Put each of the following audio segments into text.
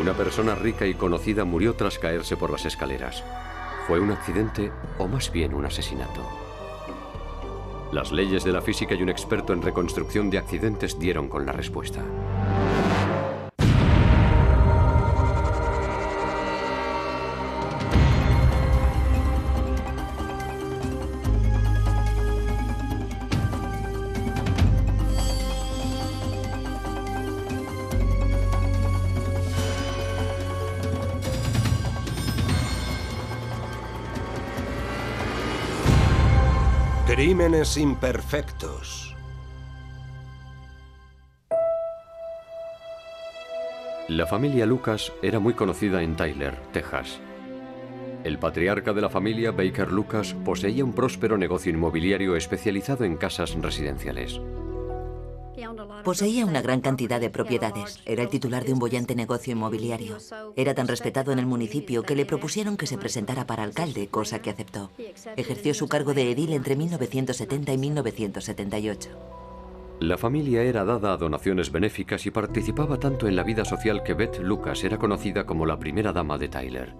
Una persona rica y conocida murió tras caerse por las escaleras. ¿Fue un accidente o más bien un asesinato? Las leyes de la física y un experto en reconstrucción de accidentes dieron con la respuesta. Crímenes imperfectos. La familia Lucas era muy conocida en Tyler, Texas. El patriarca de la familia, Baker Lucas, poseía un próspero negocio inmobiliario especializado en casas residenciales. Poseía una gran cantidad de propiedades. Era el titular de un boyante negocio inmobiliario. Era tan respetado en el municipio que le propusieron que se presentara para alcalde, cosa que aceptó. Ejerció su cargo de edil entre 1970 y 1978. La familia era dada a donaciones benéficas y participaba tanto en la vida social que Beth Lucas era conocida como la primera dama de Tyler.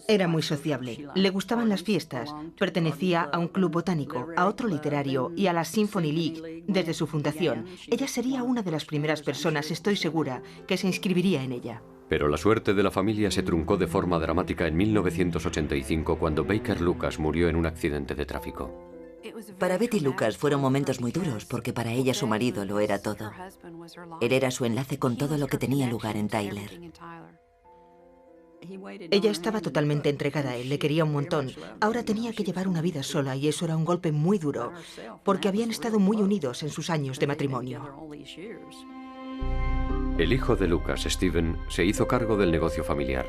Era muy sociable, le gustaban las fiestas, pertenecía a un club botánico, a otro literario y a la Symphony League desde su fundación. Ella sería una de las primeras personas, estoy segura, que se inscribiría en ella. Pero la suerte de la familia se truncó de forma dramática en 1985 cuando Baker Lucas murió en un accidente de tráfico. Para Betty Lucas fueron momentos muy duros porque para ella su marido lo era todo. Él era su enlace con todo lo que tenía lugar en Tyler. Ella estaba totalmente entregada a él, le quería un montón. Ahora tenía que llevar una vida sola y eso era un golpe muy duro, porque habían estado muy unidos en sus años de matrimonio. El hijo de Lucas, Steven, se hizo cargo del negocio familiar.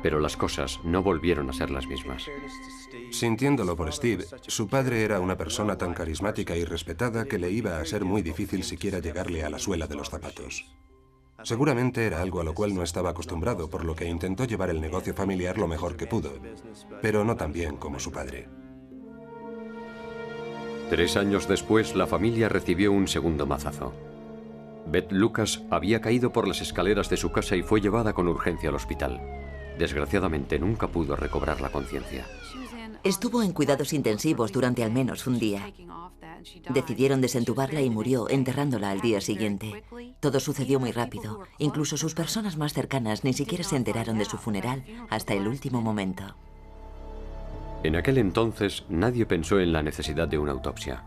Pero las cosas no volvieron a ser las mismas. Sintiéndolo por Steve, su padre era una persona tan carismática y respetada que le iba a ser muy difícil siquiera llegarle a la suela de los zapatos. Seguramente era algo a lo cual no estaba acostumbrado, por lo que intentó llevar el negocio familiar lo mejor que pudo, pero no tan bien como su padre. 3 años después, la familia recibió un segundo mazazo. Beth Lucas había caído por las escaleras de su casa y fue llevada con urgencia al hospital. Desgraciadamente, nunca pudo recobrar la conciencia. Estuvo en cuidados intensivos durante al menos un día. Decidieron desentubarla y murió, enterrándola al día siguiente. Todo sucedió muy rápido. Incluso sus personas más cercanas ni siquiera se enteraron de su funeral hasta el último momento. En aquel entonces, nadie pensó en la necesidad de una autopsia.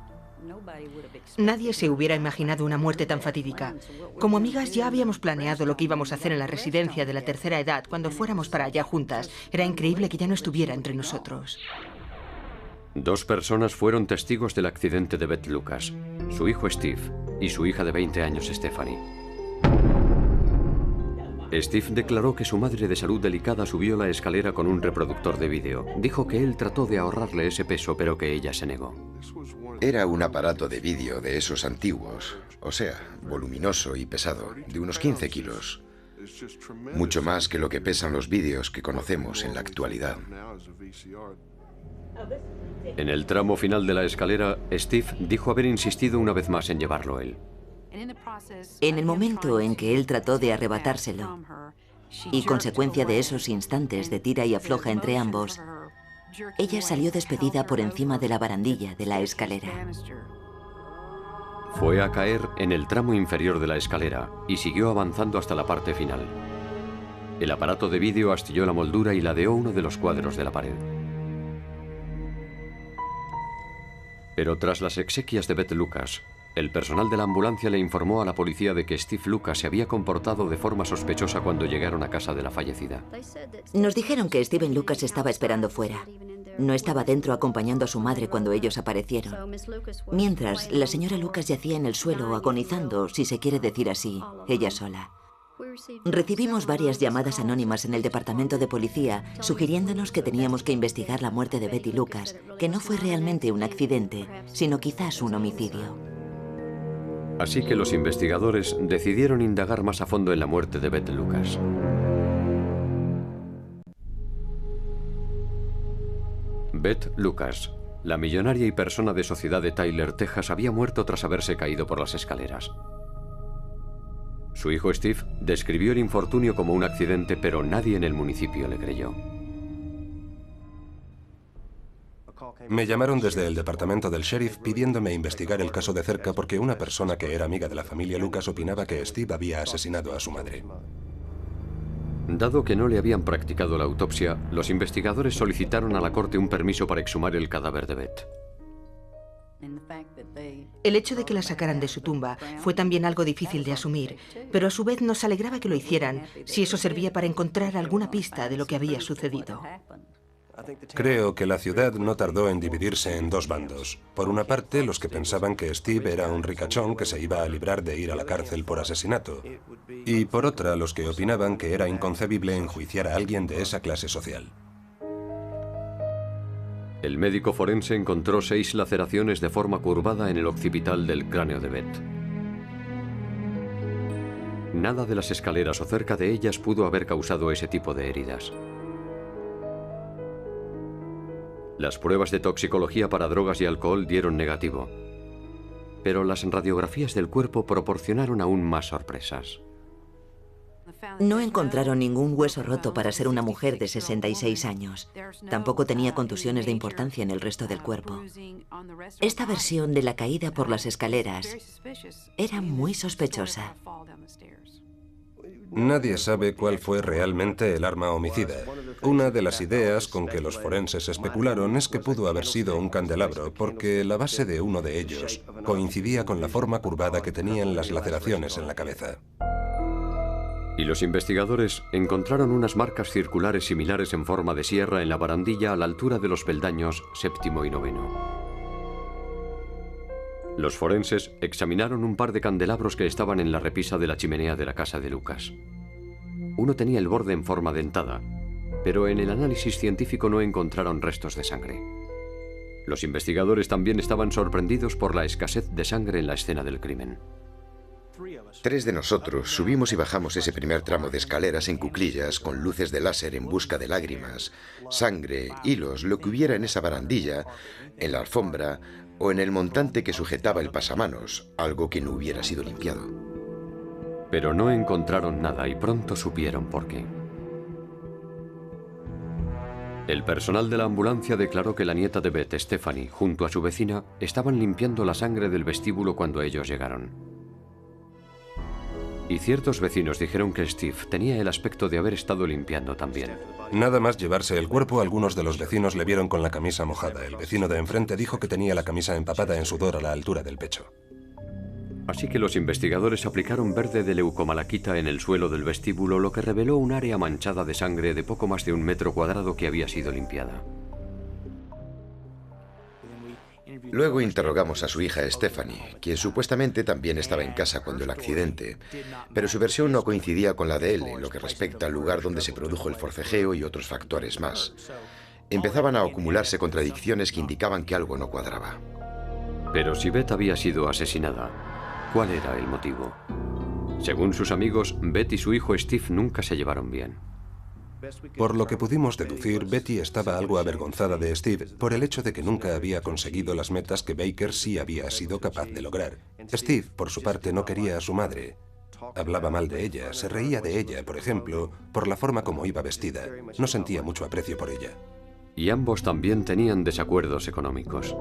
Nadie se hubiera imaginado una muerte tan fatídica. Como amigas ya habíamos planeado lo que íbamos a hacer en la residencia de la tercera edad cuando fuéramos para allá juntas. Era increíble que ya no estuviera entre nosotros. 2 personas fueron testigos del accidente de Beth Lucas, su hijo Steve y su hija de 20 años Stephanie. Steve declaró que su madre de salud delicada subió la escalera con un reproductor de vídeo. Dijo que él trató de ahorrarle ese peso, pero que ella se negó. Era un aparato de vídeo de esos antiguos, o sea, voluminoso y pesado, de unos 15 kilos. Mucho más que lo que pesan los vídeos que conocemos en la actualidad. En el tramo final de la escalera, Steve dijo haber insistido una vez más en llevarlo él. En el momento en que él trató de arrebatárselo, y consecuencia de esos instantes de tira y afloja entre ambos, ella salió despedida por encima de la barandilla de la escalera. Fue a caer en el tramo inferior de la escalera y siguió avanzando hasta la parte final. El aparato de vídeo astilló la moldura y ladeó uno de los cuadros de la pared. Pero tras las exequias de Beth Lucas, el personal de la ambulancia le informó a la policía de que Steve Lucas se había comportado de forma sospechosa cuando llegaron a casa de la fallecida. Nos dijeron que Steven Lucas estaba esperando fuera. No estaba dentro acompañando a su madre cuando ellos aparecieron. Mientras, la señora Lucas yacía en el suelo agonizando, si se quiere decir así, ella sola. Recibimos varias llamadas anónimas en el departamento de policía sugiriéndonos que teníamos que investigar la muerte de Betty Lucas, que no fue realmente un accidente, sino quizás un homicidio. Así que los investigadores decidieron indagar más a fondo en la muerte de Beth Lucas. Beth Lucas, la millonaria y persona de sociedad de Tyler, Texas, había muerto tras haberse caído por las escaleras. Su hijo Steve describió el infortunio como un accidente, pero nadie en el municipio le creyó. Me llamaron desde el departamento del sheriff pidiéndome investigar el caso de cerca porque una persona que era amiga de la familia Lucas opinaba que Steve había asesinado a su madre. Dado que no le habían practicado la autopsia, los investigadores solicitaron a la corte un permiso para exhumar el cadáver de Beth. El hecho de que la sacaran de su tumba fue también algo difícil de asumir, pero a su vez nos alegraba que lo hicieran, si eso servía para encontrar alguna pista de lo que había sucedido. Creo que la ciudad no tardó en dividirse en dos bandos. Por una parte, los que pensaban que Steve era un ricachón que se iba a librar de ir a la cárcel por asesinato. Y por otra, los que opinaban que era inconcebible enjuiciar a alguien de esa clase social. El médico forense encontró 6 laceraciones de forma curvada en el occipital del cráneo de Beth. Nada de las escaleras o cerca de ellas pudo haber causado ese tipo de heridas. Las pruebas de toxicología para drogas y alcohol dieron negativo, pero las radiografías del cuerpo proporcionaron aún más sorpresas. No encontraron ningún hueso roto para ser una mujer de 66 años. Tampoco tenía contusiones de importancia en el resto del cuerpo. Esta versión de la caída por las escaleras era muy sospechosa. Nadie sabe cuál fue realmente el arma homicida. Una de las ideas con que los forenses especularon es que pudo haber sido un candelabro, porque la base de uno de ellos coincidía con la forma curvada que tenían las laceraciones en la cabeza. Y los investigadores encontraron unas marcas circulares similares en forma de sierra en la barandilla a la altura de los peldaños 7º y 9º. Los forenses examinaron un par de candelabros que estaban en la repisa de la chimenea de la casa de Lucas. Uno tenía el borde en forma dentada, pero en el análisis científico no encontraron restos de sangre. Los investigadores también estaban sorprendidos por la escasez de sangre en la escena del crimen. 3 de nosotros subimos y bajamos ese primer tramo de escaleras en cuclillas con luces de láser en busca de lágrimas, sangre, hilos, lo que hubiera en esa barandilla, en la alfombra o en el montante que sujetaba el pasamanos, algo que no hubiera sido limpiado. Pero no encontraron nada y pronto supieron por qué. El personal de la ambulancia declaró que la nieta de Beth, Stephanie, junto a su vecina, estaban limpiando la sangre del vestíbulo cuando ellos llegaron. Y ciertos vecinos dijeron que Steve tenía el aspecto de haber estado limpiando también. Nada más llevarse el cuerpo, algunos de los vecinos le vieron con la camisa mojada. El vecino de enfrente dijo que tenía la camisa empapada en sudor a la altura del pecho. Así que los investigadores aplicaron verde de leucomalaquita en el suelo del vestíbulo, lo que reveló un área manchada de sangre de poco más de 1 metro cuadrado que había sido limpiada. Luego interrogamos a su hija Stephanie, quien supuestamente también estaba en casa cuando el accidente, pero su versión no coincidía con la de él en lo que respecta al lugar donde se produjo el forcejeo y otros factores más. Empezaban a acumularse contradicciones que indicaban que algo no cuadraba. Pero si Beth había sido asesinada, ¿cuál era el motivo? Según sus amigos, Beth y su hijo Steve nunca se llevaron bien. Por lo que pudimos deducir, Betty estaba algo avergonzada de Steve por el hecho de que nunca había conseguido las metas que Baker sí había sido capaz de lograr. Steve, por su parte, no quería a su madre. Hablaba mal de ella, se reía de ella, por ejemplo, por la forma como iba vestida. No sentía mucho aprecio por ella. Y ambos también tenían desacuerdos económicos.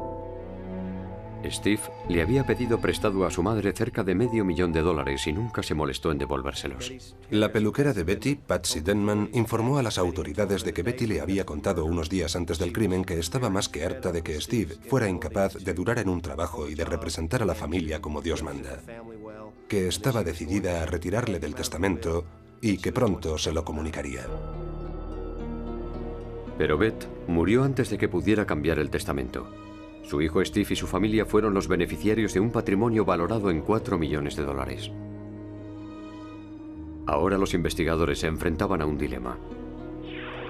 Steve le había pedido prestado a su madre cerca de $500,000 y nunca se molestó en devolvérselos. La peluquera de Betty, Patsy Denman, informó a las autoridades de que Betty le había contado unos días antes del crimen que estaba más que harta de que Steve fuera incapaz de durar en un trabajo y de representar a la familia como Dios manda. Que estaba decidida a retirarle del testamento y que pronto se lo comunicaría. Pero Beth murió antes de que pudiera cambiar el testamento. Su hijo Steve y su familia fueron los beneficiarios de un patrimonio valorado en $4 millones. Ahora los investigadores se enfrentaban a un dilema.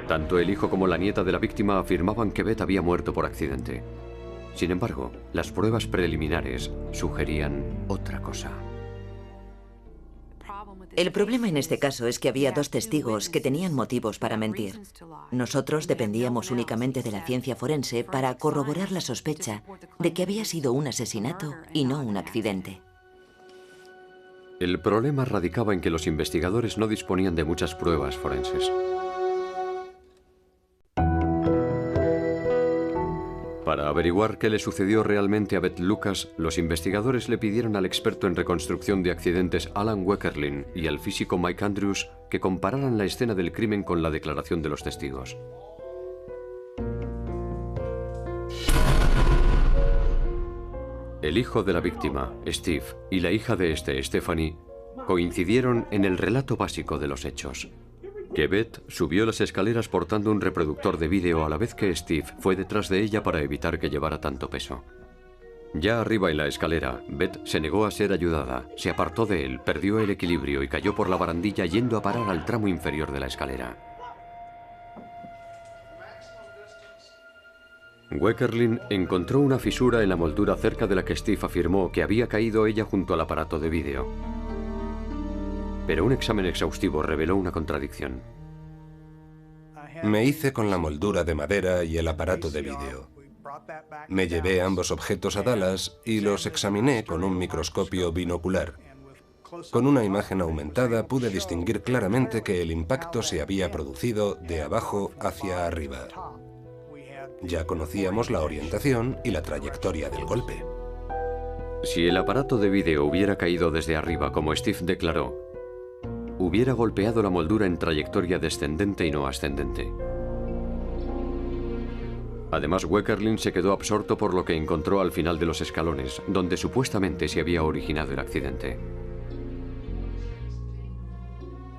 Tanto el hijo como la nieta de la víctima afirmaban que Beth había muerto por accidente. Sin embargo, las pruebas preliminares sugerían otra cosa. El problema en este caso es que había 2 testigos que tenían motivos para mentir. Nosotros dependíamos únicamente de la ciencia forense para corroborar la sospecha de que había sido un asesinato y no un accidente. El problema radicaba en que los investigadores no disponían de muchas pruebas forenses. Para averiguar qué le sucedió realmente a Beth Lucas, los investigadores le pidieron al experto en reconstrucción de accidentes Alan Weckerlin y al físico Mike Andrews que compararan la escena del crimen con la declaración de los testigos. El hijo de la víctima, Steve, y la hija de este, Stephanie, coincidieron en el relato básico de los hechos. Que Beth subió las escaleras portando un reproductor de vídeo a la vez que Steve fue detrás de ella para evitar que llevara tanto peso. Ya arriba en la escalera, Beth se negó a ser ayudada, se apartó de él, perdió el equilibrio y cayó por la barandilla yendo a parar al tramo inferior de la escalera. Weckerlin encontró una fisura en la moldura cerca de la que Steve afirmó que había caído ella junto al aparato de vídeo. Pero un examen exhaustivo reveló una contradicción. Me hice con la moldura de madera y el aparato de vídeo. Me llevé ambos objetos a Dallas y los examiné con un microscopio binocular. Con una imagen aumentada pude distinguir claramente que el impacto se había producido de abajo hacia arriba. Ya conocíamos la orientación y la trayectoria del golpe. Si el aparato de vídeo hubiera caído desde arriba, como Steve declaró, hubiera golpeado la moldura en trayectoria descendente y no ascendente. Además, Weckerlin se quedó absorto por lo que encontró al final de los escalones, donde supuestamente se había originado el accidente.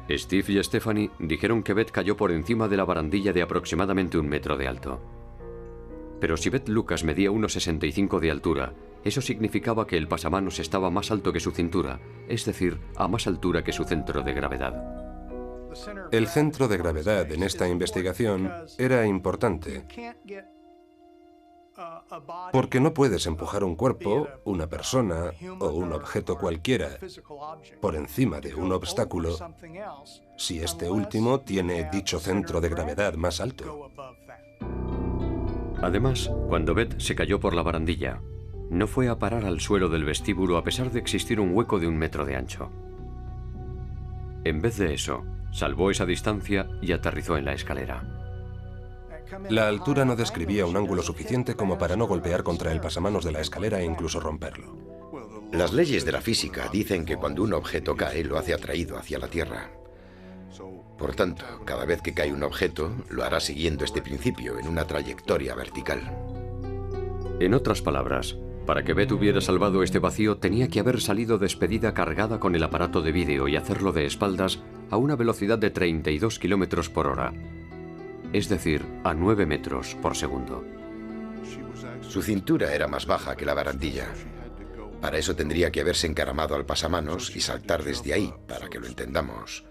Steve y Stephanie dijeron que Beth cayó por encima de la barandilla de aproximadamente 1 metro de alto. Pero si Beth Lucas medía 1,65 de altura, eso significaba que el pasamanos estaba más alto que su cintura, es decir, a más altura que su centro de gravedad. El centro de gravedad en esta investigación era importante, porque no puedes empujar un cuerpo, una persona o un objeto cualquiera por encima de un obstáculo si este último tiene dicho centro de gravedad más alto. Además, cuando Beth se cayó por la barandilla, no fue a parar al suelo del vestíbulo a pesar de existir un hueco de 1 metro de ancho. En vez de eso, salvó esa distancia y aterrizó en la escalera. La altura no describía un ángulo suficiente como para no golpear contra el pasamanos de la escalera e incluso romperlo. Las leyes de la física dicen que cuando un objeto cae, lo hace atraído hacia la Tierra. Por tanto, cada vez que cae un objeto, lo hará siguiendo este principio en una trayectoria vertical. En otras palabras, para que Beth hubiera salvado este vacío, tenía que haber salido despedida cargada con el aparato de vídeo y hacerlo de espaldas a una velocidad de 32 kilómetros por hora, es decir, a 9 metros por segundo. Su cintura era más baja que la barandilla. Para eso tendría que haberse encaramado al pasamanos y saltar desde ahí, para que lo entendamos.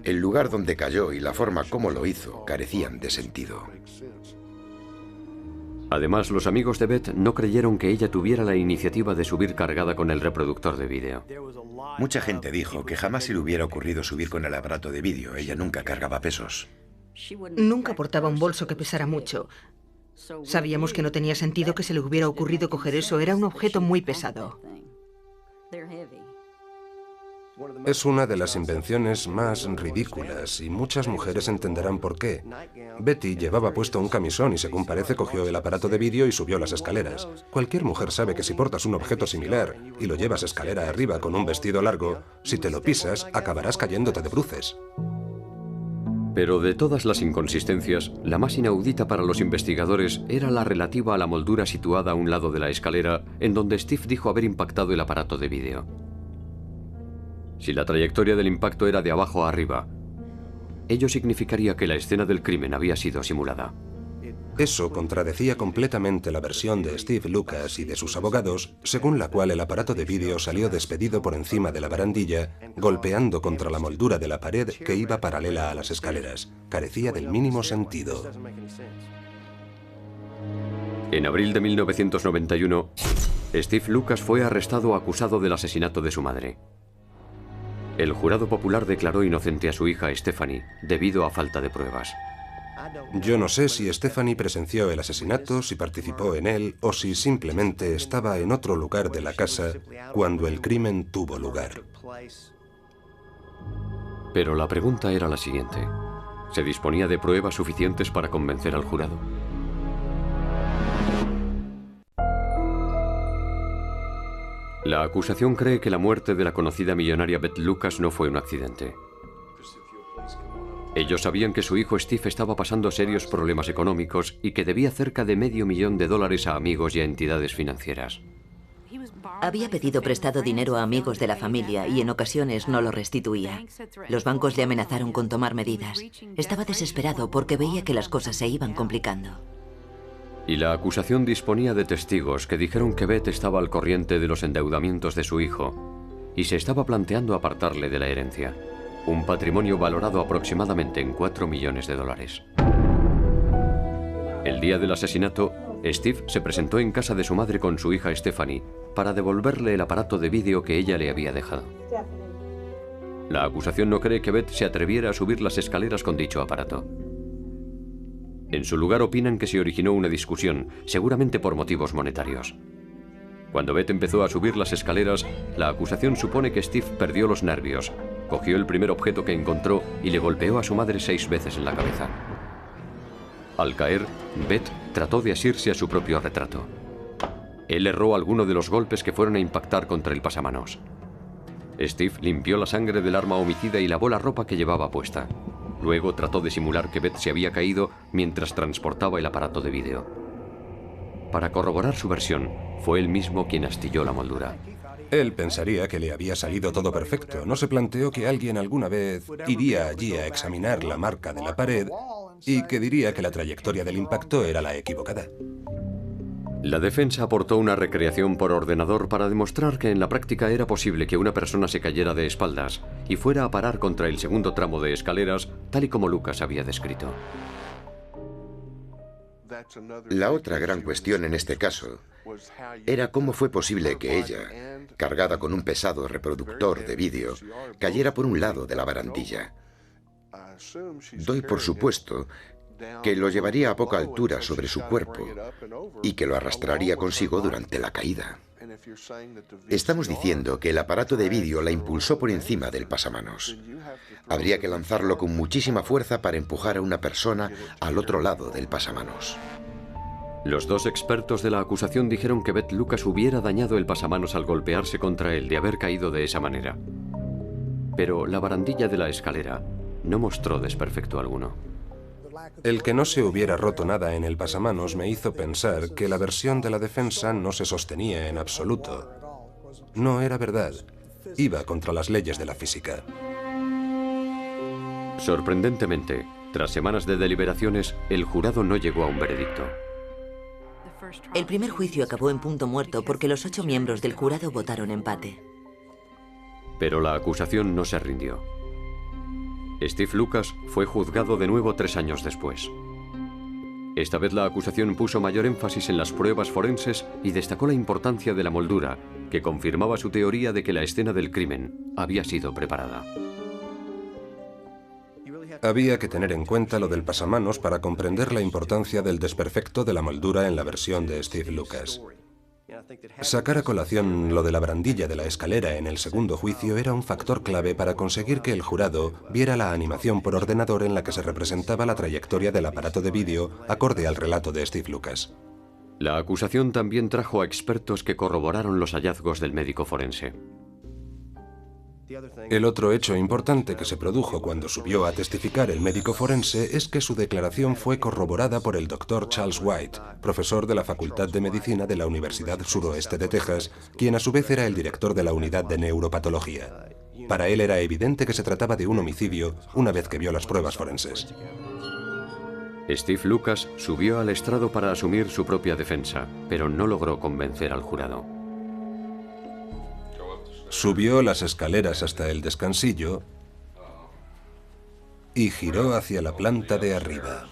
El lugar donde cayó y la forma como lo hizo carecían de sentido. Además, los amigos de Beth no creyeron que ella tuviera la iniciativa de subir cargada con el reproductor de vídeo. Mucha gente dijo que jamás se le hubiera ocurrido subir con el aparato de vídeo. Ella nunca cargaba pesos. Nunca portaba un bolso que pesara mucho. Sabíamos que no tenía sentido que se le hubiera ocurrido coger eso. Era un objeto muy pesado. Es una de las invenciones más ridículas y muchas mujeres entenderán por qué. Betty llevaba puesto un camisón y según parece cogió el aparato de vídeo y subió las escaleras. Cualquier mujer sabe que si portas un objeto similar y lo llevas escalera arriba con un vestido largo, si te lo pisas, acabarás cayéndote de bruces. Pero de todas las inconsistencias, la más inaudita para los investigadores era la relativa a la moldura situada a un lado de la escalera, en donde Steve dijo haber impactado el aparato de vídeo. Si la trayectoria del impacto era de abajo a arriba, ello significaría que la escena del crimen había sido simulada. Eso contradecía completamente la versión de Steve Lucas y de sus abogados, según la cual el aparato de vídeo salió despedido por encima de la barandilla, golpeando contra la moldura de la pared que iba paralela a las escaleras. Carecía del mínimo sentido. En abril de 1991, Steve Lucas fue arrestado acusado del asesinato de su madre. El jurado popular declaró inocente a su hija Stephanie debido a falta de pruebas. Yo no sé si Stephanie presenció el asesinato, si participó en él o si simplemente estaba en otro lugar de la casa cuando el crimen tuvo lugar. Pero la pregunta era la siguiente. ¿Se disponía de pruebas suficientes para convencer al jurado? La acusación cree que la muerte de la conocida millonaria Beth Lucas no fue un accidente. Ellos sabían que su hijo Steve estaba pasando serios problemas económicos y que debía cerca de $500,000 a amigos y a entidades financieras. Había pedido prestado dinero a amigos de la familia y en ocasiones no lo restituía. Los bancos le amenazaron con tomar medidas. Estaba desesperado porque veía que las cosas se iban complicando. Y la acusación disponía de testigos que dijeron que Beth estaba al corriente de los endeudamientos de su hijo y se estaba planteando apartarle de la herencia, un patrimonio valorado aproximadamente en $4 millones. El día del asesinato, Steve se presentó en casa de su madre con su hija Stephanie para devolverle el aparato de vídeo que ella le había dejado. La acusación no cree que Beth se atreviera a subir las escaleras con dicho aparato. En su lugar opinan que se originó una discusión, seguramente por motivos monetarios. Cuando Beth empezó a subir las escaleras, la acusación supone que Steve perdió los nervios, cogió el primer objeto que encontró y le golpeó a su madre 6 veces en la cabeza. Al caer, Beth trató de asirse a su propio retrato. Él erró alguno de los golpes que fueron a impactar contra el pasamanos. Steve limpió la sangre del arma homicida y lavó la ropa que llevaba puesta. Luego trató de simular que Beth se había caído mientras transportaba el aparato de vídeo. Para corroborar su versión, fue él mismo quien astilló la moldura. Él pensaría que le había salido todo perfecto. No se planteó que alguien alguna vez iría allí a examinar la marca de la pared y que diría que la trayectoria del impacto era la equivocada. La defensa aportó una recreación por ordenador para demostrar que en la práctica era posible que una persona se cayera de espaldas y fuera a parar contra el segundo tramo de escaleras, tal y como Lucas había descrito. La otra gran cuestión en este caso era cómo fue posible que ella, cargada con un pesado reproductor de vídeo, cayera por un lado de la barandilla. Doy por supuesto que lo llevaría a poca altura sobre su cuerpo y que lo arrastraría consigo durante la caída. Estamos diciendo que el aparato de vídeo la impulsó por encima del pasamanos. Habría que lanzarlo con muchísima fuerza para empujar a una persona al otro lado del pasamanos. Los dos expertos de la acusación dijeron que Beth Lucas hubiera dañado el pasamanos al golpearse contra él de haber caído de esa manera. Pero la barandilla de la escalera no mostró desperfecto alguno. El que no se hubiera roto nada en el pasamanos me hizo pensar que la versión de la defensa no se sostenía en absoluto. No era verdad. Iba contra las leyes de la física. Sorprendentemente, tras semanas de deliberaciones, el jurado no llegó a un veredicto. El primer juicio acabó en punto muerto porque los 8 miembros del jurado votaron empate. Pero la acusación no se rindió. Steve Lucas fue juzgado de nuevo 3 años después. Esta vez la acusación puso mayor énfasis en las pruebas forenses y destacó la importancia de la moldura, que confirmaba su teoría de que la escena del crimen había sido preparada. Había que tener en cuenta lo del pasamanos para comprender la importancia del desperfecto de la moldura en la versión de Steve Lucas. Sacar a colación lo de la barandilla de la escalera en el segundo juicio era un factor clave para conseguir que el jurado viera la animación por ordenador en la que se representaba la trayectoria del aparato de vídeo acorde al relato de Steve Lucas. La acusación también trajo a expertos que corroboraron los hallazgos del médico forense. El otro hecho importante que se produjo cuando subió a testificar el médico forense es que su declaración fue corroborada por el Dr. Charles White, profesor de la Facultad de Medicina de la Universidad Suroeste de Texas, quien a su vez era el director de la unidad de neuropatología. Para él era evidente que se trataba de un homicidio una vez que vio las pruebas forenses. Steve Lucas subió al estrado para asumir su propia defensa, pero no logró convencer al jurado. Subió las escaleras hasta el descansillo y giró hacia la planta de arriba.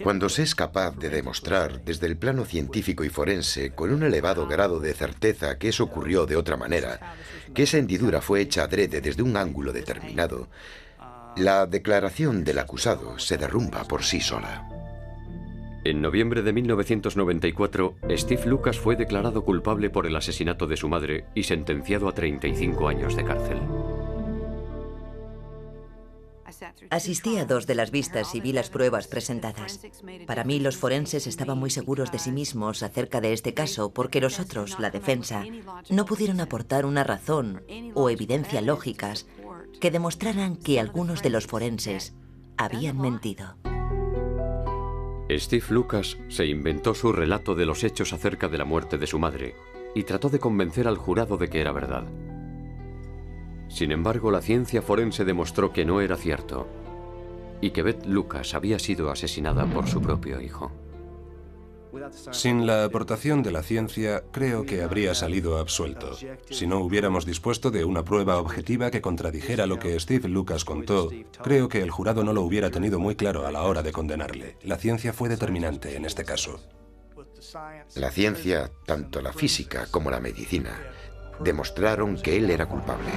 Cuando se es capaz de demostrar desde el plano científico y forense con un elevado grado de certeza que eso ocurrió de otra manera, que esa hendidura fue hecha adrede desde un ángulo determinado, La declaración del acusado se derrumba por sí sola. En noviembre de 1994, Steve Lucas fue declarado culpable por el asesinato de su madre y sentenciado a 35 años de cárcel. Asistí a 2 de las vistas y vi las pruebas presentadas. Para mí, los forenses estaban muy seguros de sí mismos acerca de este caso porque los otros, la defensa, no pudieron aportar una razón o evidencia lógicas que demostraran que algunos de los forenses habían mentido. Steve Lucas se inventó su relato de los hechos acerca de la muerte de su madre y trató de convencer al jurado de que era verdad. Sin embargo, la ciencia forense demostró que no era cierto y que Beth Lucas había sido asesinada por su propio hijo. Sin la aportación de la ciencia, creo que habría salido absuelto. Si no hubiéramos dispuesto de una prueba objetiva que contradijera lo que Steve Lucas contó, creo que el jurado no lo hubiera tenido muy claro a la hora de condenarle. La ciencia fue determinante en este caso. La ciencia, tanto la física como la medicina, demostraron que él era culpable.